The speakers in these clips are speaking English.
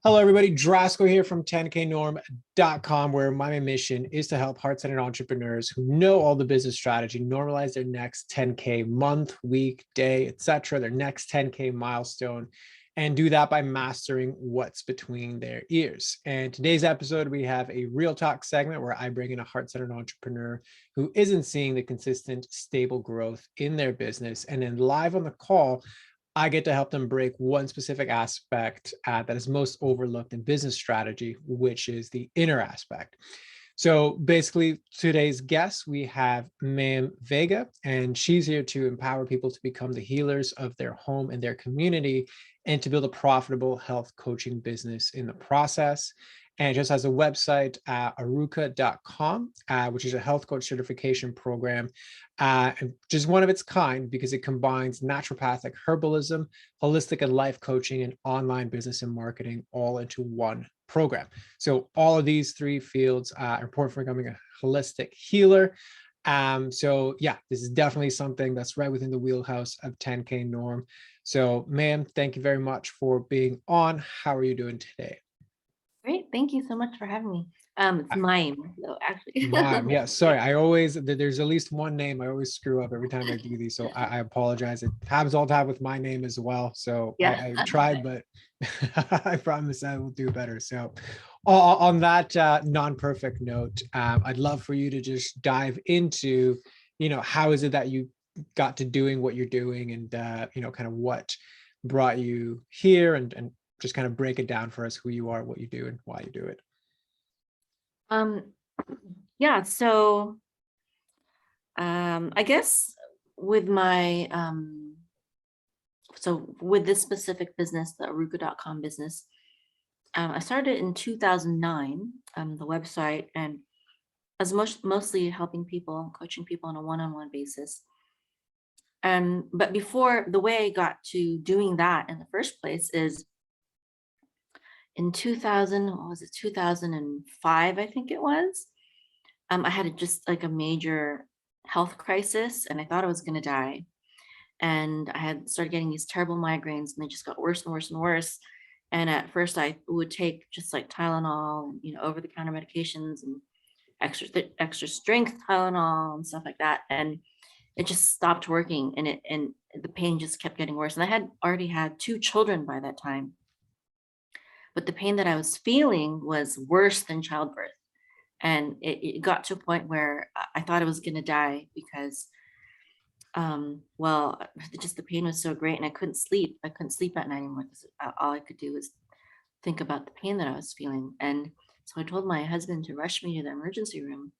Hello, everybody. Drasco here from 10knorm.com, where my main mission is to help heart-centered entrepreneurs who know all the business strategy normalize their next 10K month, week, day, etc., their next 10K milestone, and do that by mastering what's between their ears. And today's episode, we have a real talk segment where I bring in a heart-centered entrepreneur who isn't seeing the consistent, stable growth in their business. And then live on the call, I get to help them break one specific aspect that is most overlooked in business strategy, which is the inner aspect. So basically, today's guest, we have Mayim Vega, and she's here to empower people to become the healers of their home and their community and to build a profitable health coaching business in the process. And just has a website, aruka.com, which is a health coach certification program, and just one of its kind because it combines naturopathic herbalism, holistic and life coaching, and online business and marketing all into one program. So all of these three fields are important for becoming a holistic healer. So yeah, this is definitely something that's right within the wheelhouse of 10K Norm. So ma'am, thank you very much for being on. How are you doing today? Great. Thank you so much for having me. It's Mayim, though, actually. Mime, yeah. Sorry, I always there's at least one name I always screw up every time I do these, so I apologize. It happens all the time with my name as well. So Yeah. I tried, but I promise I will do better. So on that non-perfect note, I'd love for you to just dive into, how is it that you got to doing what you're doing, and kind of what brought you here, and just kind of break it down for us, who you are, what you do, and why you do it. Um, yeah, so I guess with my with this specific business, the Aruka.com business, I started in 2009, the website, and I was mostly helping people, coaching people on a one-on-one basis. But before, the way I got to doing that in the first place is in 2000, what was it, 2005, I think it was. I had just like a major health crisis and I thought I was going to die. And I had started getting these terrible migraines and they just got worse and worse and worse. And at first I would take just like Tylenol and, over the counter medications and extra strength Tylenol and stuff like that. And it just stopped working and the pain just kept getting worse. And I had already had two children by that time. But the pain that I was feeling was worse than childbirth. And it got to a point where I thought I was going to die because, well, just the pain was so great and I couldn't sleep. I couldn't sleep at night anymore because all I could do was think about the pain that I was feeling. And so I told my husband to rush me to the emergency room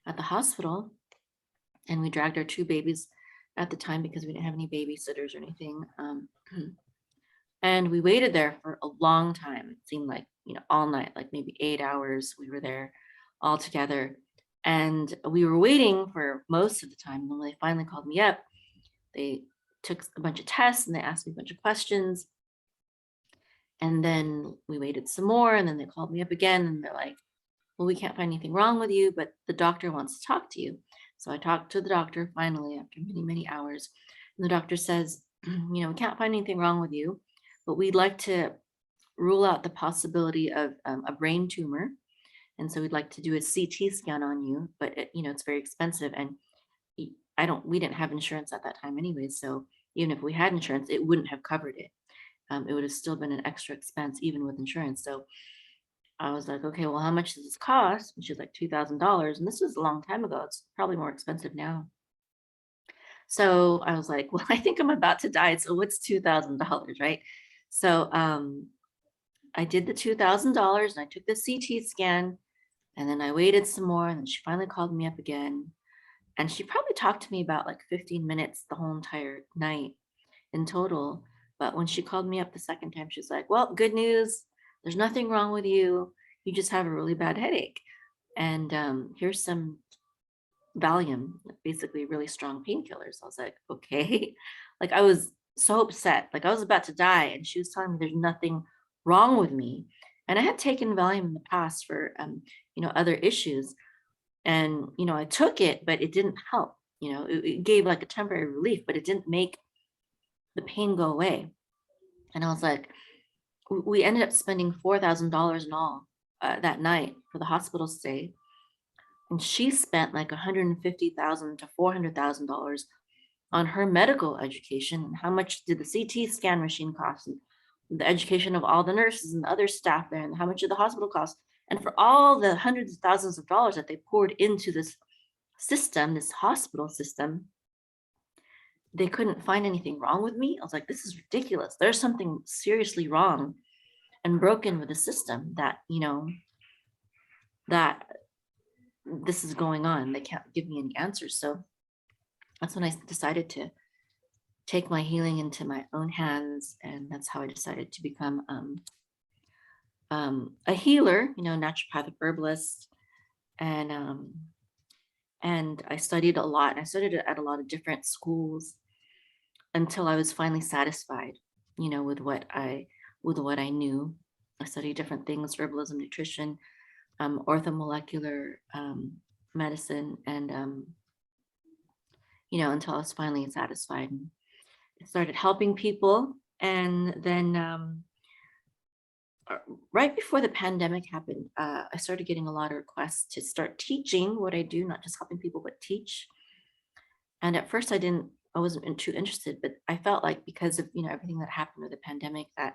at the hospital. And we dragged our two babies at the time because we didn't have any babysitters or anything. And we waited there for a long time. It seemed like, all night, like maybe 8 hours. We were there all together. And we were waiting for most of the time. And when they finally called me up, they took a bunch of tests and they asked me a bunch of questions. And then we waited some more. And then they called me up again and they're like, well, we can't find anything wrong with you, but the doctor wants to talk to you. So I talked to the doctor finally after many, many hours. And the doctor says, we can't find anything wrong with you, but we'd like to rule out the possibility of a brain tumor. And so we'd like to do a CT scan on you, but it's very expensive. And we didn't have insurance at that time anyway. So even if we had insurance, it wouldn't have covered it. It would have still been an extra expense, even with insurance. So I was like, okay, well, how much does this cost? And she's like, $2,000. And this was a long time ago. It's probably more expensive now. So I was like, well, I think I'm about to die. So what's $2,000, right? So I did the $2,000 and I took the CT scan and then I waited some more and then she finally called me up again. And she probably talked to me about like 15 minutes the whole entire night in total. But when she called me up the second time, she's like, well, good news. There's nothing wrong with you. You just have a really bad headache. And here's some Valium, basically really strong painkillers. I was like, okay. Like I was so upset. Like I was about to die. And she was telling me there's nothing wrong with me. And I had taken Valium in the past for, other issues. And, I took it, but it didn't help. It gave like a temporary relief, but it didn't make the pain go away. And I was like, we ended up spending $4,000 in all that night for the hospital stay. And she spent like $150,000 to $400,000 on her medical education. And how much did the CT scan machine cost? And the education of all the nurses and the other staff there, and how much did the hospital cost? And for all the hundreds of thousands of dollars that they poured into this system, this hospital system, they couldn't find anything wrong with me. I was like, this is ridiculous. There's something seriously wrong and broken with the system that, that this is going on. They can't give me any answers. So that's when I decided to take my healing into my own hands. And that's how I decided to become a healer, naturopathic herbalist. And I studied a lot. I studied at a lot of different schools until I was finally satisfied, with what I knew. I studied different things: herbalism, nutrition, orthomolecular medicine, and until I was finally satisfied. And I started helping people, and then right before the pandemic happened, I started getting a lot of requests to start teaching what I do, not just helping people, but teach. And at first I wasn't too interested, but I felt like because of, everything that happened with the pandemic, that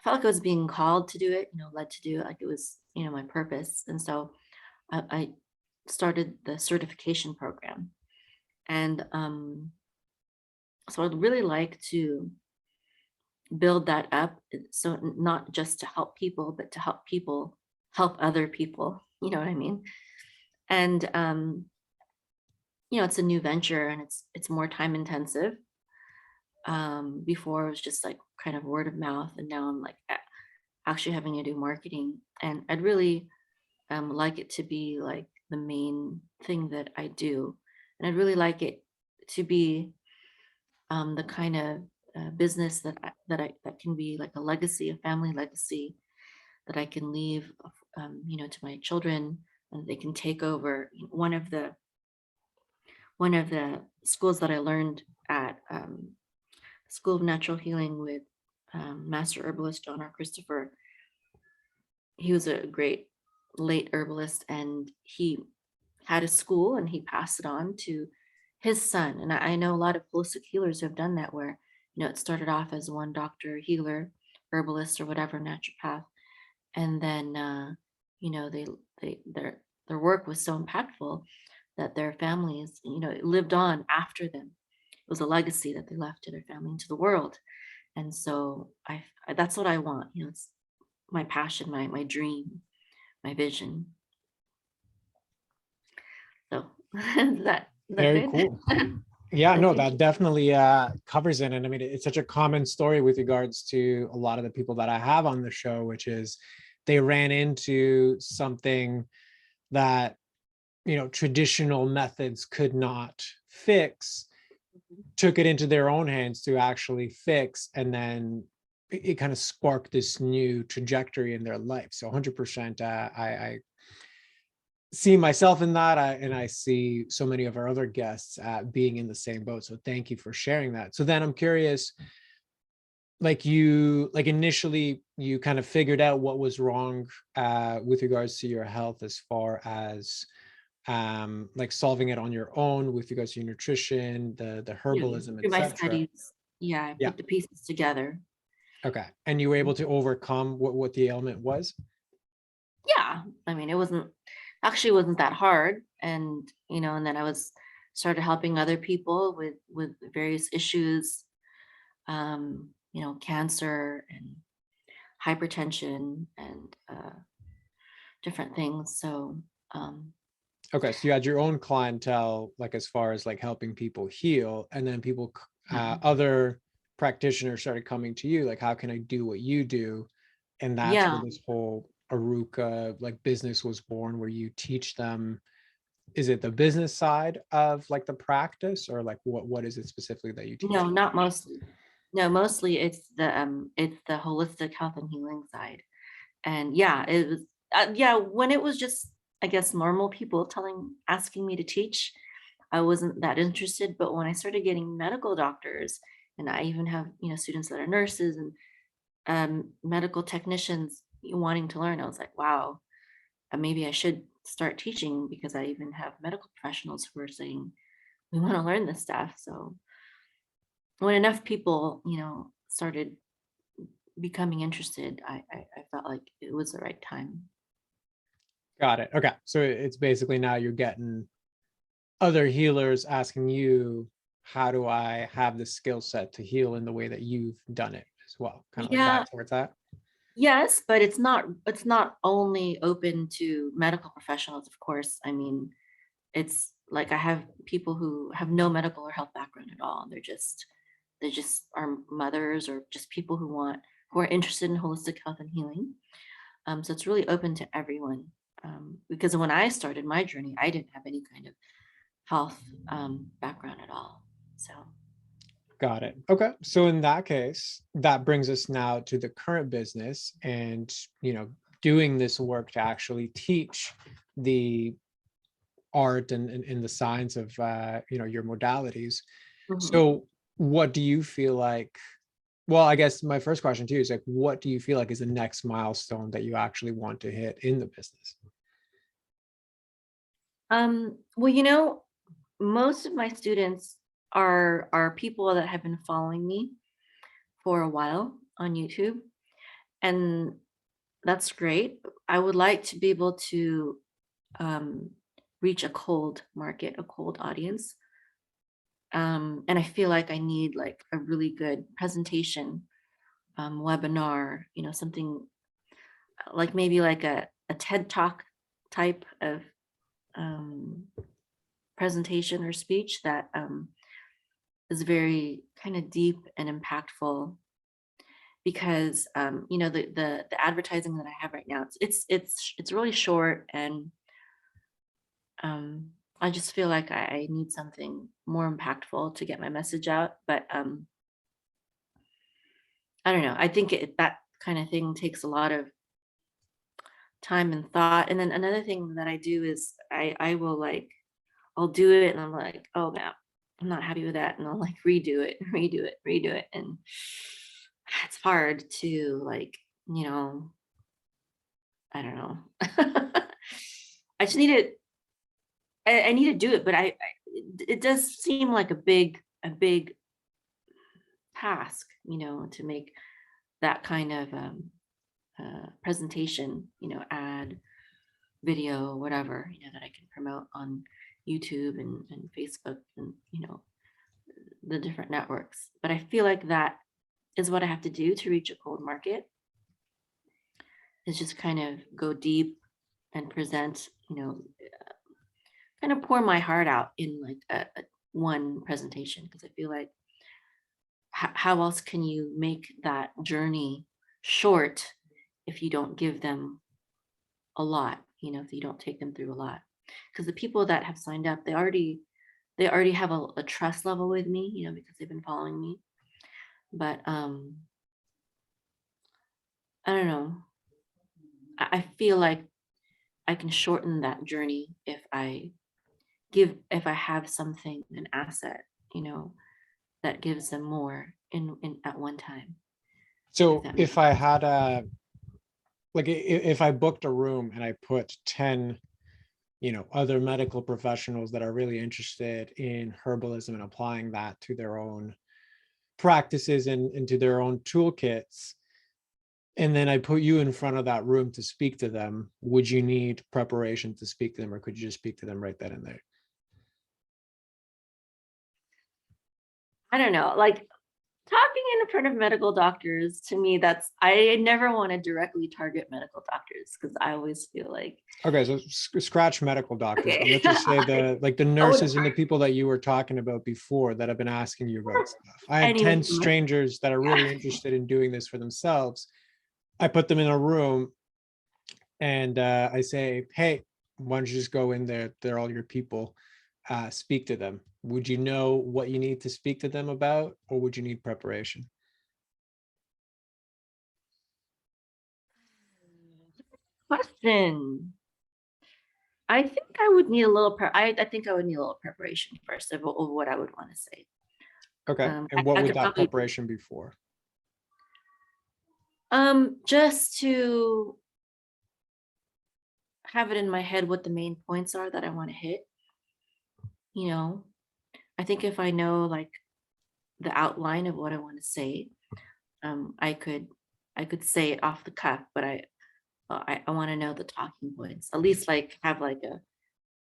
I felt like I was being called to do it, led to do it, like it was, my purpose. And so I started the certification program. And so I'd really like to build that up. So not just to help people, but to help people help other people. You know what I mean? And it's a new venture, and it's more time intensive. Before it was just like kind of word of mouth, and now I'm like actually having to do marketing. And I'd really like it to be like the main thing that I do. And I'd really like it to be the kind of business that can be like a legacy, a family legacy that I can leave, to my children, and they can take over. One of the schools that I learned at School of Natural Healing with Master Herbalist John R. Christopher. He was a great late herbalist, and he had a school and he passed it on to his son. And I know a lot of holistic healers who have done that, where it started off as one doctor, healer, herbalist, or whatever, naturopath, and then their work was so impactful that their families lived on after them. It was a legacy that they left to their family and to the world. And so I that's what I want. It's my passion, my dream, my vision. So is that Very good? cool. Yeah, no, Okay. that definitely covers it. And I mean, it's such a common story with regards to a lot of the people that I have on the show, which is they ran into something that, traditional methods could not fix, took it into their own hands to actually fix, and then it kind of sparked this new trajectory in their life. So 100%, I see myself in that, and I see so many of our other guests being in the same boat. So thank you for sharing that. So then I'm curious, like initially you kind of figured out what was wrong with regards to your health, as far as like solving it on your own with regards to your nutrition, the herbalism, Through my etc. studies, yeah, I Yeah. put the pieces together. Okay. And you were able to overcome what the ailment was? Yeah, I mean, it wasn't that hard. And and then I started helping other people with various issues, cancer and hypertension and different things. So Okay, so you had your own clientele, like as far as like helping people heal, and then people, yeah, other practitioners started coming to you, like, how can I do what you do? And that's where yeah, this whole Aruka like business was born, where you teach them. Is it the business side of like the practice, or like what is it specifically that you teach no, them? not mostly. No, mostly it's the holistic health and healing side. And yeah, it was yeah, when it was just, I guess, normal people asking me to teach, I wasn't that interested. But when I started getting medical doctors, and I even have students that are nurses, and medical technicians wanting to learn. I was like, wow, maybe I should start teaching, because I even have medical professionals who are saying we want to learn this stuff. So when enough people, started becoming interested, I felt like it was the right time. Got it. Okay. So it's basically now you're getting other healers asking you, how do I have the skill set to heal in the way that you've done it as well? Kind of like Yeah, back towards that. yes, but it's not only open to medical professionals, of course. I mean, it's like I have people who have no medical or health background at all. They just are mothers, or just people who are interested in holistic health and healing. So it's really open to everyone. Because when I started my journey, I didn't have any kind of health background at all. So Got it. Okay. So in that case, that brings us now to the current business and, doing this work to actually teach the art and the science of, your modalities. mhm. So what do you feel like, well, I guess my first question to you is like, what do you feel like is the next milestone that you actually want to hit in the business? Well, most of my students are people that have been following me for a while on YouTube, and that's great. I would like to be able to um, reach a cold market, a cold audience. And I feel like I need like a really good presentation, webinar, something like maybe like a TED Talk type of um, presentation or speech that is very kind of deep and impactful. Because the advertising that I have right now, it's really short, and um, I just feel like I need something more impactful to get my message out. But I don't know. I think that kind of thing takes a lot of time and thought. And then another thing that I do is I will like I'll do it, and I'm like, oh man, I'm not happy with that, and I'll like redo it, redo it, redo it, and it's hard to like you know I don't know. I just need to. I need to do it, but it does seem like a big task, to make that kind of presentation, ad, video, whatever, that I can promote on YouTube and Facebook and the different networks. But I feel like that is what I have to do to reach a cold market. Is just kind of go deep and present, kind of pour my heart out in like a one presentation, because I feel like how else can you make that journey short if you don't give them a lot, if you don't take them through a lot. Because the people that have signed up, they already have a trust level with me, because they've been following me. But I don't know. I feel like I can shorten that journey if I have something, an asset, that gives them more in at one time. If So that makes if I had a, like, if I booked a room and I put 10, other medical professionals that are really interested in herbalism and applying that to their own practices and into their own toolkits, and then I put you in front of that room to speak to them, would you need preparation to speak to them, or could you just speak to them right then and there? I don't know, like talking in front of medical doctors, to me, I never want to directly target medical doctors, because I always feel like, Okay, so scratch medical doctors, but okay, let's just say the I would nurses and the people that you were talking about before that have been asking you about stuff. I have 10 anyone from my, strangers that are really yeah. interested in doing this for themselves. I put them in a room and I say, hey, why don't you just go in there? They're all your people. Speak to them. Would you know what you need to speak to them about, or would you need preparation? Question. I think I would need a little I think I would need a little preparation first of what I would want to say. Okay. And what I would could that probably, preparation be for? Just to have it in my head what the main points are that I want to hit. You know, I think if I know like the outline of what I want to say, I could say it off the cuff, but I want to know the talking points. At least like have like a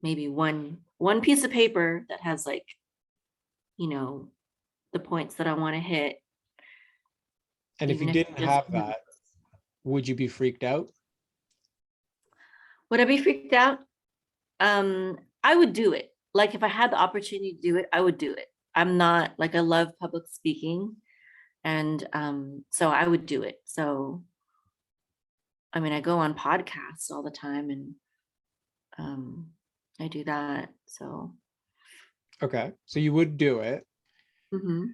maybe one piece of paper that has like, you know, the points that I want to hit, And if you even if didn't it's just have that, would you be freaked out? would I be freaked out? I would do it. Like if I had the opportunity to do it, I would do it. I'm not like I love public speaking, and so I would do it. So I mean, I go on podcasts all the time, and um, I do that. So Okay, so you would do it. mhm.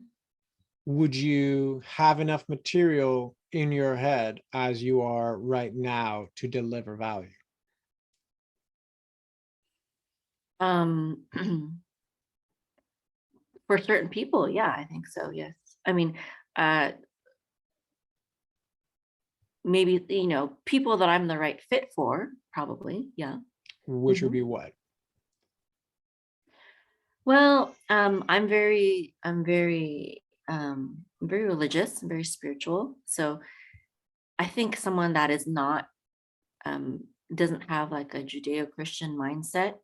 Would you have enough material in your head as you are right now to deliver value? um, for certain people, yeah, I think so. Yes, I mean, uh, maybe people that I'm the right fit for, probably. Yeah. Which would Mhm. be what? Well, I'm very religious and very spiritual. So I think someone that is not, um, doesn't have like a Judeo-Christian mindset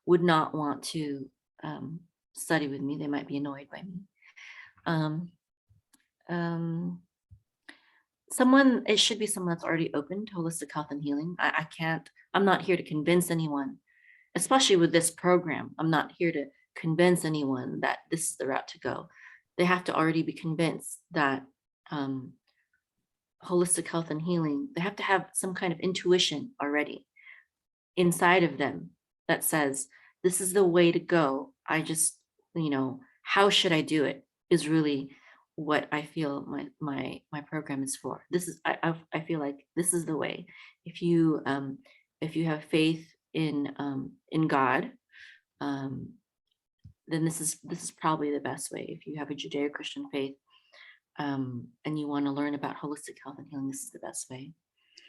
would not want to um, study with me. They might be annoyed by me. Um, um, it should be someone that's already open to holistic health and healing. I can't, I'm not here to convince anyone, especially with this program. I'm not here to convince anyone that this is the route to go. They have to already be convinced that um, holistic health and healing, they have to have some kind of intuition already inside of them that says, this is the way to go. I just, how should I do it is really what I feel my program is for. This is I feel like this is the way. If you have faith in God, um, then this is probably the best way. If you have a Judeo-Christian faith, and you want to learn about holistic health and healing, this is the best way.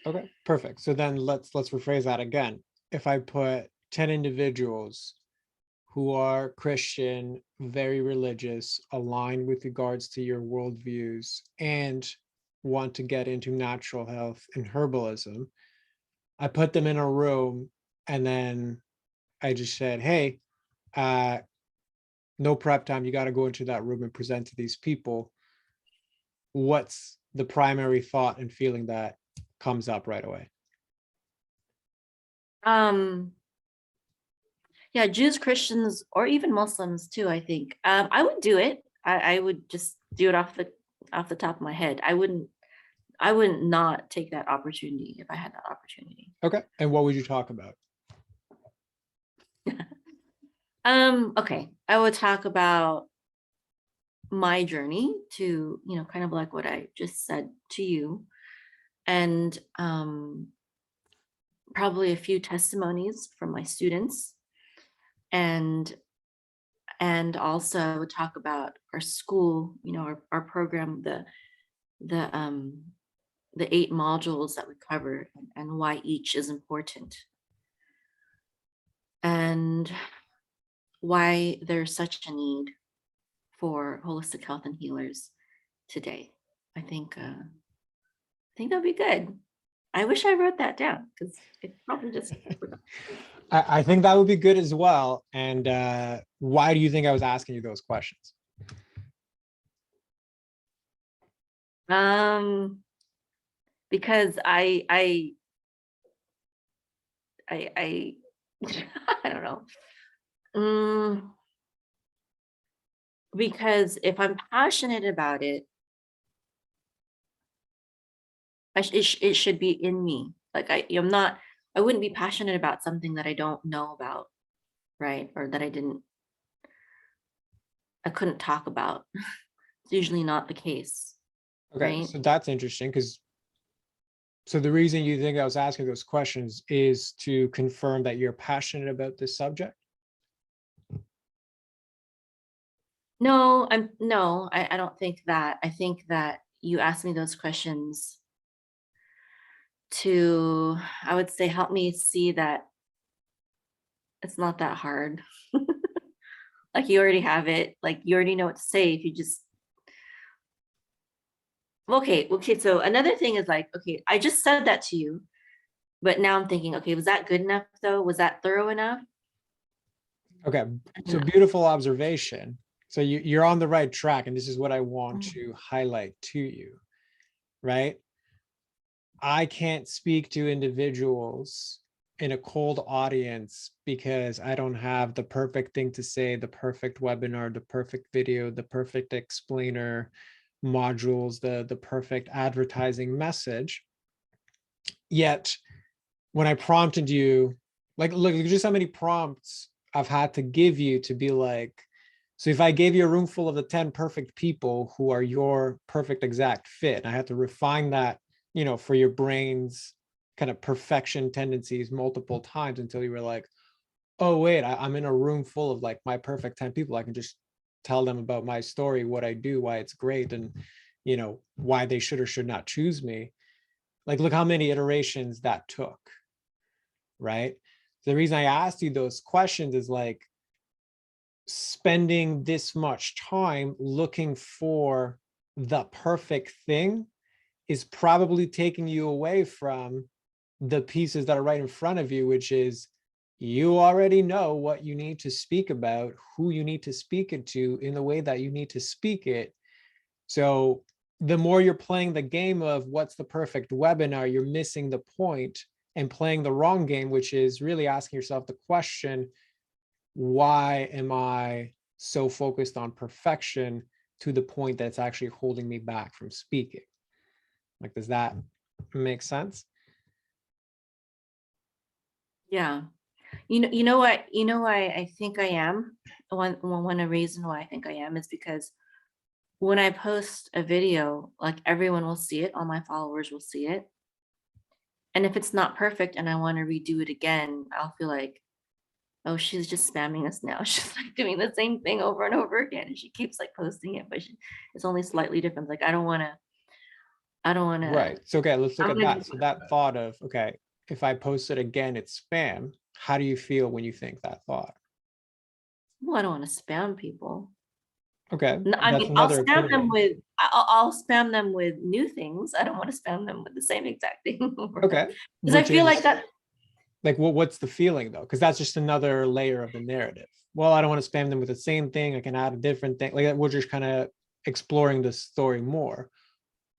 Okay, perfect. So then let's rephrase that again. If I put 10 individuals who are Christian, very religious, aligned with regards to your worldviews, and want to get into natural health and herbalism, I put them in a room and then I just said, hey, uh, no prep time. You got to go into that room and present to these people. What's the primary thought and feeling that comes up right away? Um, yeah, Jews, Christians, or even Muslims too, I think. I would do it. I would just do it off the top of my head. I wouldn't not take that opportunity if I had that opportunity. Okay. And what would you talk about? Okay. I would talk about my journey to, kind of like what I just said to you, and probably a few testimonies from my students, and also talk about our school, our program, the the 8 modules that we cover, and why each is important, and why there's such a need for holistic health and healers today. I think that'd be good. I wish I wrote that down because it probably just forgot. I think that would be good as well. And why do you think I was asking you those questions? Because I I don't know. Because if I'm passionate about it, it should be in me. Like I wouldn't be passionate about something that I don't know about, right? Or that I couldn't talk about. It's usually not the case, Okay, right? so that's interesting because so the reason you think I was asking those questions is to confirm that you're passionate about this subject. No, I don't think that. I think that you asked me those questions to, I would say, help me see that it's not that hard. Like you already have it, like you already know what to say if you just, okay. So another thing is like, okay, I just said that to you, but now I'm thinking, okay, was that good enough though? Was that thorough enough? Okay, I don't so know. beautiful observation. So you're on the right track, and this is what I want Mm. to highlight to you, right? I can't speak to individuals in a cold audience because I don't have the perfect thing to say, the perfect webinar, the perfect video, the perfect explainer modules, the perfect advertising message. Yet when I prompted you, like, look, just how many prompts I've had to give you to be like, so if I gave you a room full of the 10 perfect people who are your perfect exact fit, I had to refine that, for your brain's kind of perfection tendencies multiple times until you were like, oh, wait, I'm in a room full of like my perfect 10 people. I can just tell them about my story, what I do, why it's great, and, why they should or should not choose me. Like, look how many iterations that took, right? The reason I asked you those questions is like spending this much time looking for the perfect thing is probably taking you away from the pieces that are right in front of you, which is you already know what you need to speak about, who you need to speak it to in the way that you need to speak it. So the more you're playing the game of what's the perfect webinar, you're missing the point and playing the wrong game, which is really asking yourself the question, why am I so focused on perfection to the point that it's actually holding me back from speaking? Like, does that make sense? Yeah. You know why I think I am. One reason why I think I am is because when I post a video, like everyone will see it, all my followers will see it. And if it's not perfect and I want to redo it again, I'll feel like, oh, she's just spamming us now. She's like doing the same thing over and over again. And she keeps like posting it, but it's only slightly different. Like I don't wanna, Right. So, okay, let's look I'm at gonna that. do So that thought of, okay, if I post it again, it's spam. How do you feel when you think that thought? well, I don't want to spam people. Okay, I that's mean, I'll another spam them opinion. with I'll spam them with new things. I don't want to spam them with the same exact thing over Okay, because I which feel like is that. like, what's the feeling though? Because that's just another layer of the narrative. Well, I don't want to spam them with the same thing. I can add a different thing. Like, we're just kind of exploring the story more.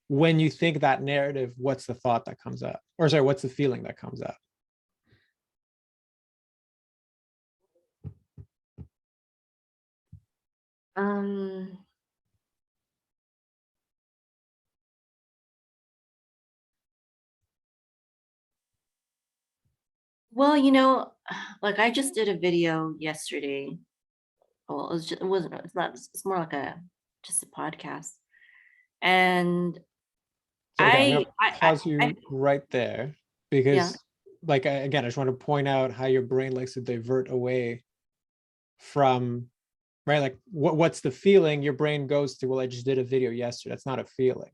When you think that narrative, what's the thought that comes up? Or sorry, what's the feeling that comes up? Um, well, like I just did a video yesterday. Well, it wasn't, it's not, it's more like just a podcast. And So, okay, I'm going to I, pause you right there yeah, because, like, again, I just want to point out how your brain likes to divert away from, right? Like, what's the feeling? Your brain goes to, well, I just did a video yesterday. That's not a feeling,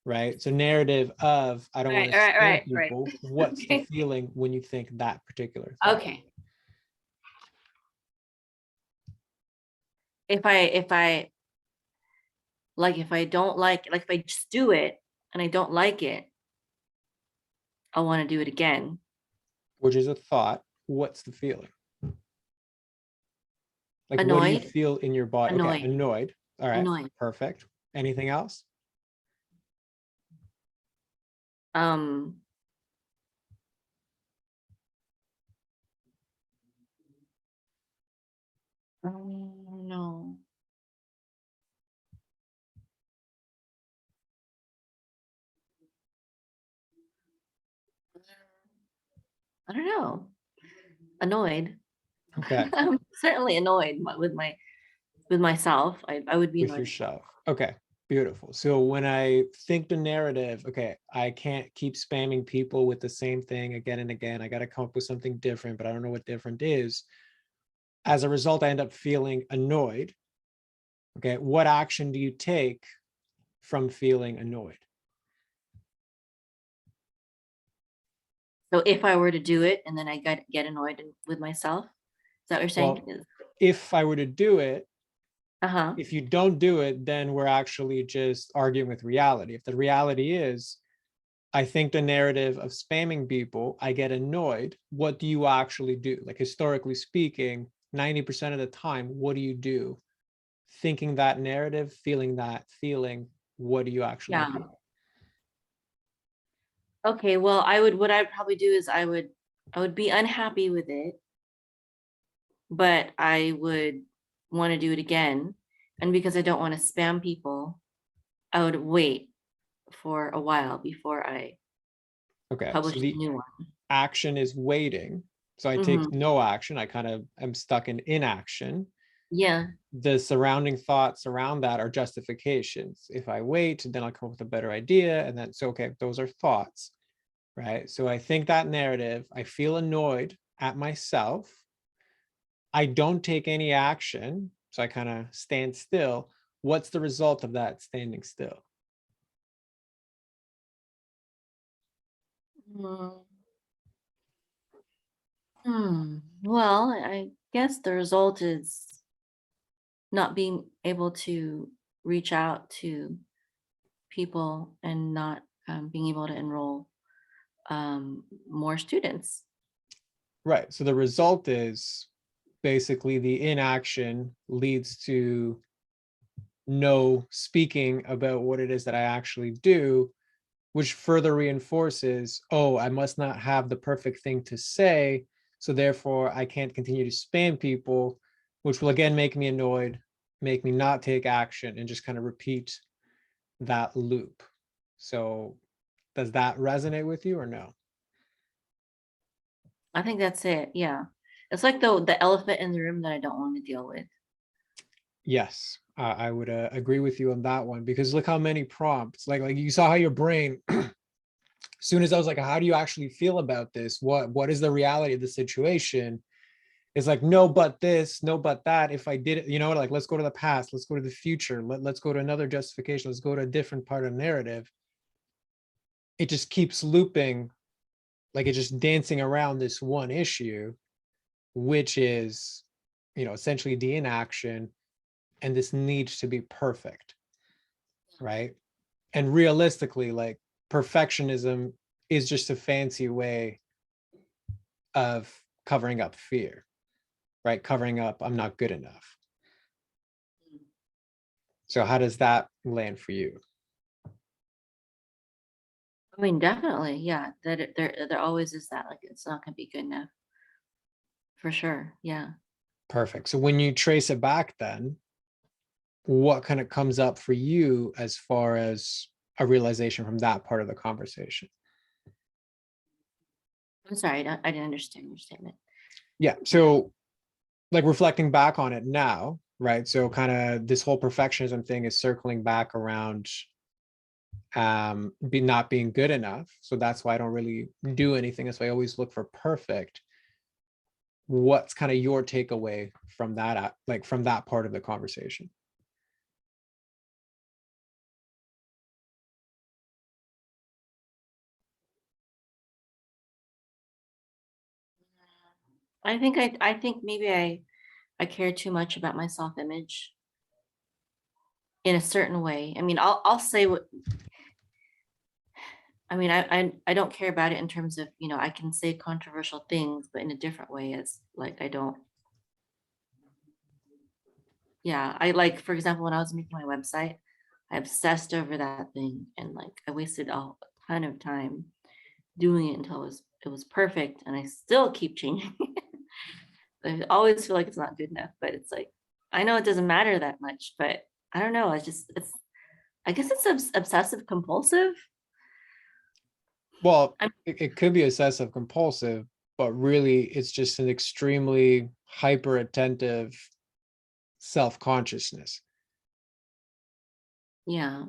right? So, narrative of, I don't want right, to right, spam right, people. What's the right. feeling when you think that particular thought? Okay. If I like, if I don't like if I just do it and I don't like it, I want to do it again. Which is a thought. What's the feeling? Like, what do you Annoyed, feel in your body? Okay, annoyed, annoyed. All right, annoyed. perfect. Anything else? Um, no, I don't know. Annoyed. Okay, I'm certainly annoyed with myself. I would be with annoyed with myself. yourself. Okay, beautiful. So when I think the narrative, okay, I can't keep spamming people with the same thing again and again. I got to come up with something different, but I don't know what different is. As a result, I end up feeling annoyed. Okay, what action do you take from feeling annoyed? So if I were to do it and then I get annoyed with myself, is that what you're saying? Well, if I were to do it, Uh-huh. if you don't do it, then we're actually just arguing with reality. If the reality is, I think the narrative of spamming people, I get annoyed. What do you actually do? Like historically speaking, 90% of the time, what do you do? Thinking that narrative, feeling that feeling, what do you actually Yeah. do? Okay, well, what I'd probably do is I would be unhappy with it, but I would want to do it again. And because I don't want to spam people, I would wait for a while before I Okay, publish so a the new one. action is waiting. So I take Hmm. no action. I kind of am stuck in inaction. Yeah. The surrounding thoughts around that are justifications. If I wait, then I'll come up with a better idea. And then, so, okay, those are thoughts, right? So I think that narrative, I feel annoyed at myself. I don't take any action. So I kind of stand still. What's the result of that standing still? Mm. Well, I guess the result is not being able to reach out to people and not being able to enroll more students. Right. So the result is basically the inaction leads to no speaking about what it is that I actually do, which further reinforces, oh, I must not have the perfect thing to say. So therefore, I can't continue to spam people, which will again make me annoyed, make me not take action, and just kind of repeat that loop. So does that resonate with you or no? I think that's it. Yeah. It's like the elephant in the room that I don't want to deal with. Yes, I would agree with you on that one because look how many prompts, like you saw how your brain, as soon as I was like, how do you actually feel about this? What is the reality of the situation? It's like, no, but this, no, but that. If I did it, like let's go to the past, let's go to the future, let's go to another justification, let's go to a different part of the narrative. It just keeps looping, like it's just dancing around this one issue, which is, essentially the inaction and this needs to be perfect, right? And realistically, like perfectionism is just a fancy way of covering up fear, right? Covering up, I'm not good enough. So how does that land for you? I mean, definitely, yeah. There always is that. Like, it's not gonna be good enough for sure. Yeah. Perfect. So when you trace it back, then what kind of comes up for you as far as a realization from that part of the conversation? I'm sorry, I didn't understand your statement. Yeah. So like reflecting back on it now, right? So kind of this whole perfectionism thing is circling back around be not being good enough. So that's why I don't really do anything. That's why I always look for perfect. What's kind of your takeaway from that like from that part of the conversation? I think maybe I care too much about my self-image in a certain way. I mean, I'll say what I mean, I don't care about it in terms of, I can say controversial things, but in a different way as like I don't. Yeah, I like, for example, when I was making my website, I obsessed over that thing and like I wasted a ton of time doing it until it was perfect and I still keep changing it. I always feel like it's not good enough, but it's like I know it doesn't matter that much, but I don't know. It's I guess it's obsessive compulsive. Well, I'm it could be obsessive compulsive, but really it's just an extremely hyper attentive self-consciousness, yeah.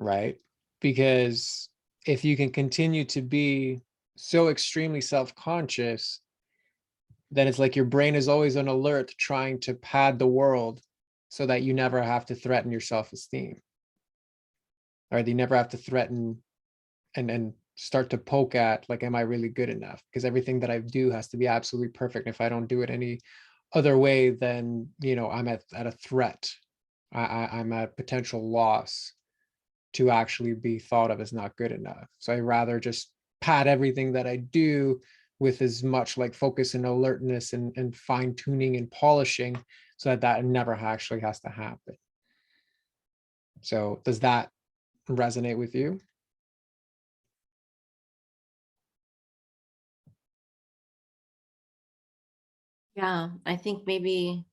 right? Because if you can continue to be so extremely self-conscious, then it's like your brain is always on alert trying to pad the world so that you never have to threaten your self-esteem, or you never have to threaten and start to poke at, like, am I really good enough? Because everything that I do has to be absolutely perfect. If I don't do it any other way, then, I'm at a threat. I'm at potential loss to actually be thought of as not good enough. So I rather just pad everything that I do with as much like focus and alertness and fine tuning and polishing, so that never actually has to happen. So does that resonate with you? Yeah, I think maybe,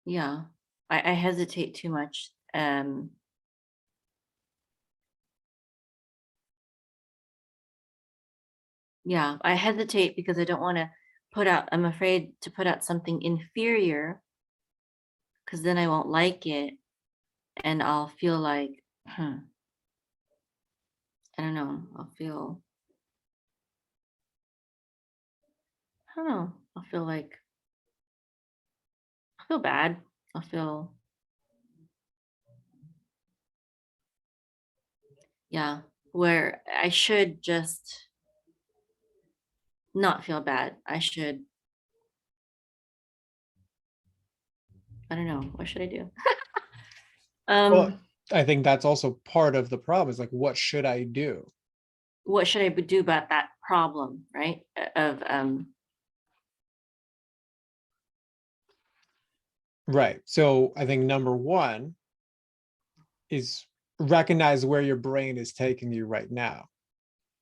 yeah, I hesitate too much. Yeah, I hesitate because I don't want to I'm afraid to put out something inferior because then I won't like it and I'll feel like, I don't know, I don't know, I feel bad. I feel, yeah, where I should just not feel bad. I don't know, what should I do? Well, Um, I think that's also part of the problem, is like, what should I do? what should I do about that problem, right? Of Right. So I think number one is recognize where your brain is taking you right now.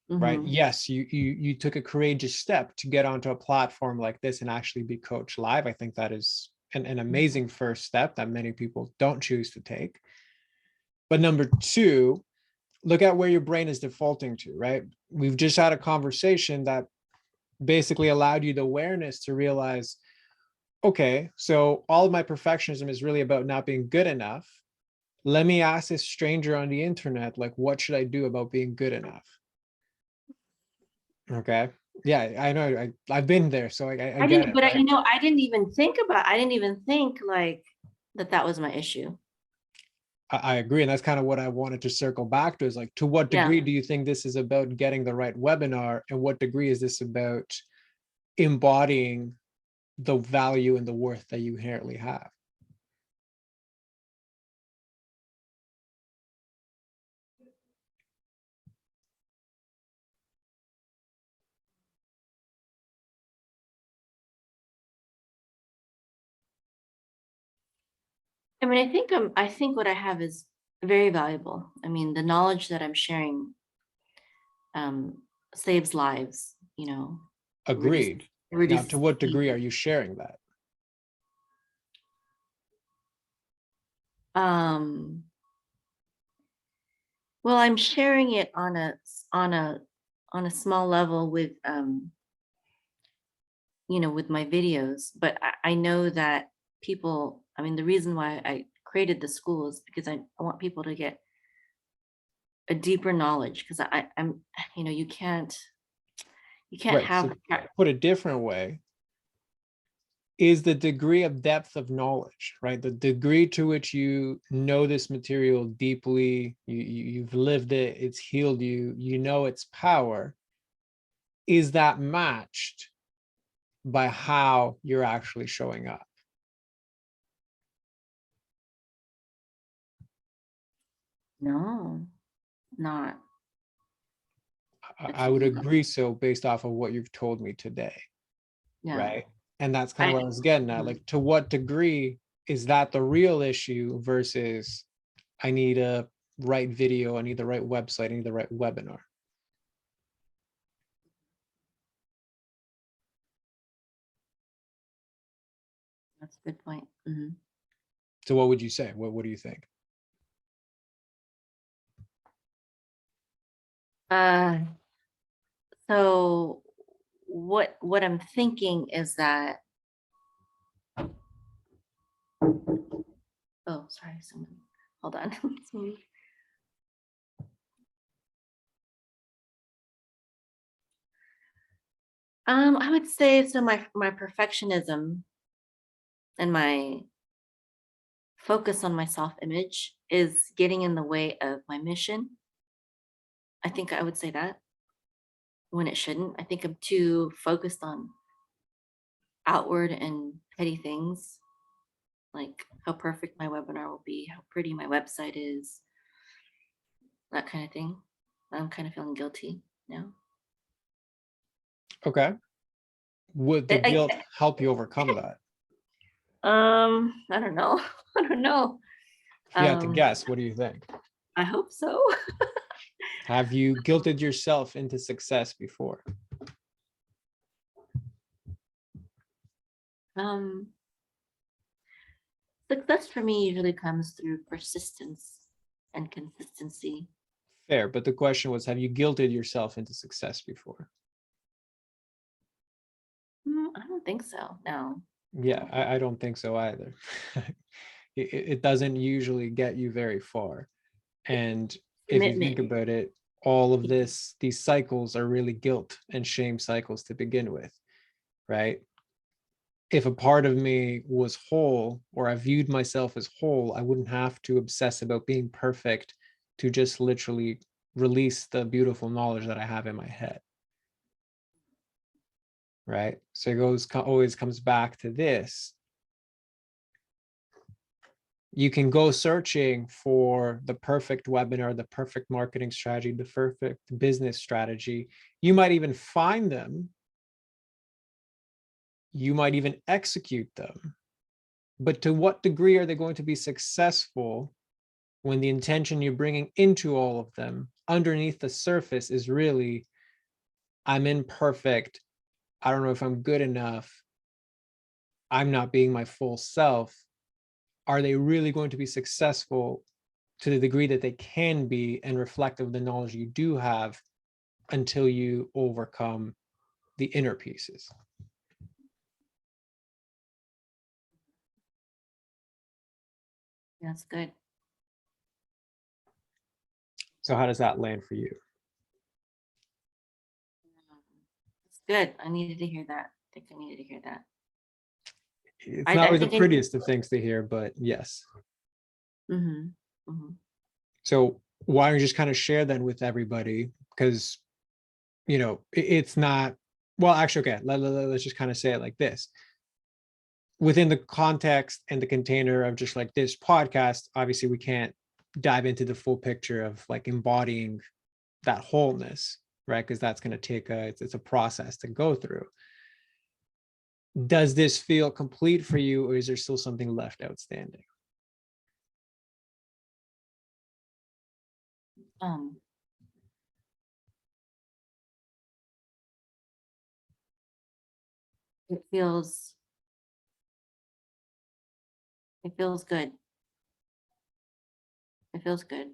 Right. mhm, Yes, you took a courageous step to get onto a platform like this and actually be coached live. I think that is an amazing first step that many people don't choose to take. But number two, look at where your brain is defaulting to, right? We've just had a conversation that basically allowed you the awareness to realize, okay, so all of my perfectionism is really about not being good enough. Let me ask this stranger on the internet, like, what should I do about being good enough? Okay. Yeah, I know. I've been there, so I I get didn't, it, but right? I didn't even think like that was my issue. I agree. And that's kind of what I wanted to circle back to, is like, to what Yeah. degree do you think this is about getting the right webinar? And what degree is this about embodying the value and the worth that you inherently have? I mean, I think what I have is very valuable. I mean, the knowledge that I'm sharing um saves lives, reduce Agreed. Now, to reduces what pain. degree are you sharing that? Um well, I'm sharing it on a small level with with my videos, but I know that people, I mean, the reason why I created the school is because I want people to get a deeper knowledge because I'm, you can't Right. have So put a different way, is the degree of depth of knowledge, right? The degree to which you know this material deeply, you've lived it, it's healed you, you know its power, is that matched by how you're actually showing up? no, not. It's I would not. agree so, based off of what you've told me today, Yeah. right? And that's kind of I what I was getting at. mhm. Like, to what degree is that the real issue versus I need a right video, I need the right website, I need the right webinar? That's a good point. Mhm. So what would you say? What do you think? Uh, so what I'm thinking is that, oh, sorry, someone, hold on. Let's move. I would say so my perfectionism and my focus on my self-image is getting in the way of my mission. I think I would say that when it shouldn't. I think I'm too focused on outward and petty things, like how perfect my webinar will be, how pretty my website is, that kind of thing. I'm kind of feeling guilty now. Okay. Would the guilt help you overcome that? I don't know. I don't know. If you had to guess, what do you think? I hope so. Have you guilted yourself into success before? Success for me usually comes through persistence and consistency. Fair, but the question was, have you guilted yourself into success before? I don't think so. No. Yeah, I don't think so either. It doesn't usually get you very far. And if you think Commitment. about it, all of these cycles are really guilt and shame cycles to begin with, right? If a part of me was whole, or I viewed myself as whole, I wouldn't have to obsess about being perfect to just literally release the beautiful knowledge that I have in my head. Right? So it always comes back to this. You can go searching for the perfect webinar, the perfect marketing strategy, the perfect business strategy. You might even find them. You might even execute them. But to what degree are they going to be successful when the intention you're bringing into all of them underneath the surface is really, I'm imperfect. I don't know if I'm good enough. I'm not being my full self. Are they really going to be successful to the degree that they can be and reflective of the knowledge you do have until you overcome the inner pieces? That's good. So how does that land for you? It's good. I needed to hear that. I think I needed to hear that. It's not I always the think I need. prettiest of things to hear, but yes. Mm-hmm. So why don't you just kind of share then with everybody? Because, it's not, well, actually, okay, let's just kind of say it like this. Within the context and the container of just like this podcast, obviously we can't dive into the full picture of like embodying that wholeness, right? Because that's going to take it's a process to go through. Does this feel complete for you, or is there still something left outstanding? Um, it feels good. It feels good.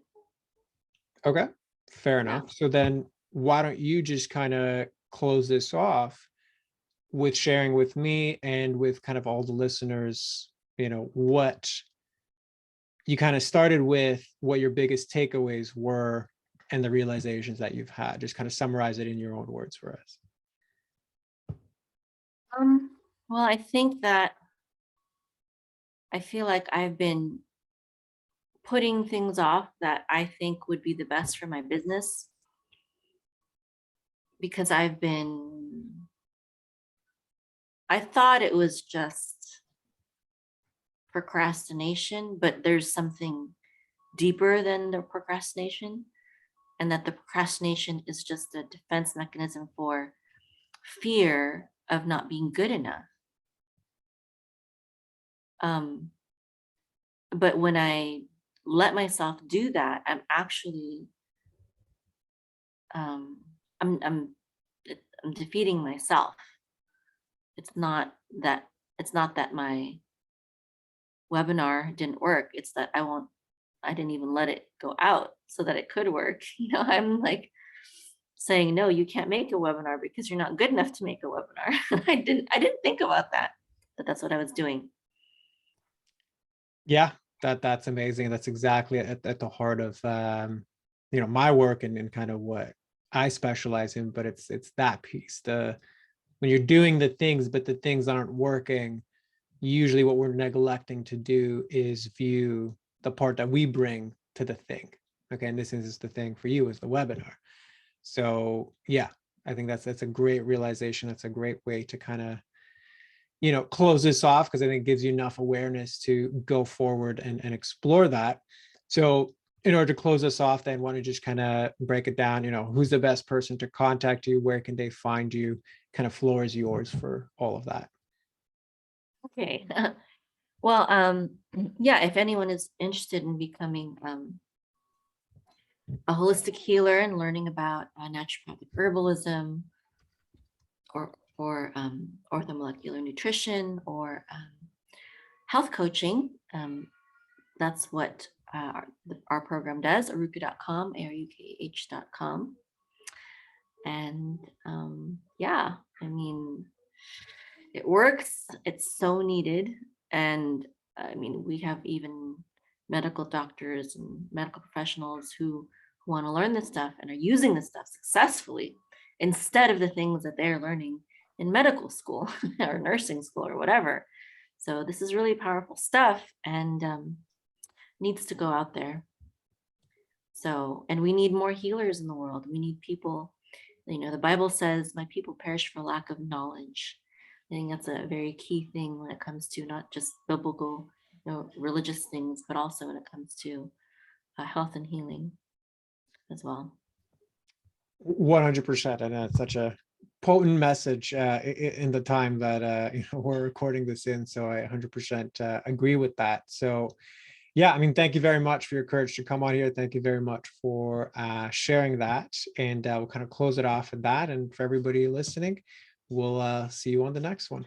Okay, fair Yeah. enough. So then why don't you just kind of close this off with sharing with me and with kind of all the listeners, what you kind of started with, what your biggest takeaways were, and the realizations that you've had. Just kind of summarize it in your own words for us. Well, I think that I feel like I've been putting things off that I think would be the best for my business because I thought it was just procrastination, but there's something deeper than the procrastination, and that the procrastination is just a defense mechanism for fear of not being good enough. Um, but when I let myself do that, I'm actually um, I'm I'm I'm defeating myself. It's not that it's not that my webinar didn't work. It's that I didn't even let it go out so that it could work. I'm like saying, no, you can't make a webinar because you're not good enough to make a webinar. I didn't think about that, but that's what I was doing. Yeah, that's amazing. That's exactly at the heart of my work and kind of what I specialize in. But it's that piece. When you're doing the things, but the things aren't working, usually what we're neglecting to do is view the part that we bring to the thing. Okay, and this is the thing for you is the webinar. So yeah, I think that's a great realization. That's a great way to kind of, close this off, because I think it gives you enough awareness to go forward and explore that. So in order to close us off, then, want to just kind of break it down, who's the best person to contact you? Where can they find you? Kind of floor is yours for all of that. Okay. Well, yeah, if anyone is interested in becoming a holistic healer and learning about naturopathic herbalism or orthomolecular nutrition or health coaching, that's what our program does, arukah.com, arukh.com. And yeah, I mean, it works. It's so needed. And I mean, we have even medical doctors and medical professionals who want to learn this stuff and are using this stuff successfully instead of the things that they're learning in medical school or nursing school or whatever. So this is really powerful stuff and needs to go out there. So, and we need more healers in the world. We need people, the Bible says, my people perish for lack of knowledge. I think that's a very key thing when it comes to not just biblical, religious things, but also when it comes to health and healing as well. 100%. And that's such a potent message in the time that we're recording this in. So I 100% agree with that. So yeah, I mean, thank you very much for your courage to come on here. Thank you very much for sharing that. And we'll kind of close it off at that. And for everybody listening, we'll see you on the next one.